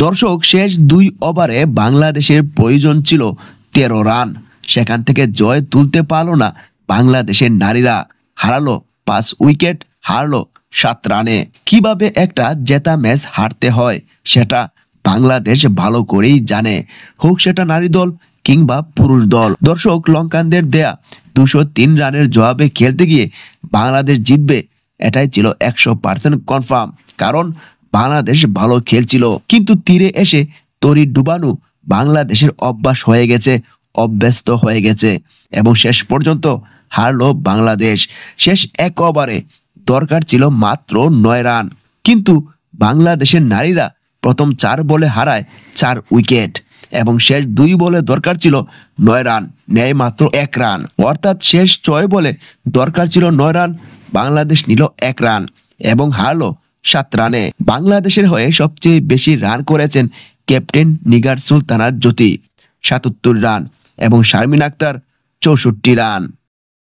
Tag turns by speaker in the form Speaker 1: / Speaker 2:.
Speaker 1: দর্শক, শেষ 2 ওভারে বাংলাদেশের প্রয়োজন ছিল 13 রান। সেখান থেকে জয় তুলতে পারল না বাংলাদেশের নারীরা। হারালো 5 উইকেট, হারলো 7 রানে। কিভাবে একটা জেতা ম্যাচ হারতে হয় সেটা বাংলাদেশ ভালো করেই জানে, হোক সেটা নারী দল কিংবা পুরুষ দল। দর্শক, লঙ্কানদের দেয়া 203 রানের জবাবে খেলতে গিয়ে বাংলাদেশ জিতবে এটাই ছিল 100% কনফার্ম, কারণ বাংলাদেশ ভালো খেলছিল। কিন্তু তীরে এসে তরি ডুবানো বাংলাদেশের অভ্যাস হয়ে গেছে, অভ্যস্ত হয়ে গেছে এবং শেষ পর্যন্ত হারলো বাংলাদেশ। শেষ 1 ওভারে দরকার ছিল মাত্র 9 রান, কিন্তু বাংলাদেশের নারীরা প্রথম 4 বলে হারায় 4 উইকেট এবং শেষ 2 বলে দরকার ছিল 9 রান, নেয় মাত্র 1 রান। অর্থাৎ শেষ 6 বলে দরকার ছিল 9 রান, বাংলাদেশ নিল 1 রান এবং হারলো 7 রানে। বাংলাদেশের হয়ে সবচেয়ে বেশি রান করেছেন ক্যাপ্টেন নিগার সুলতানা জ্যোতি 77 রান এবং শারমিন আক্তার 64 রান।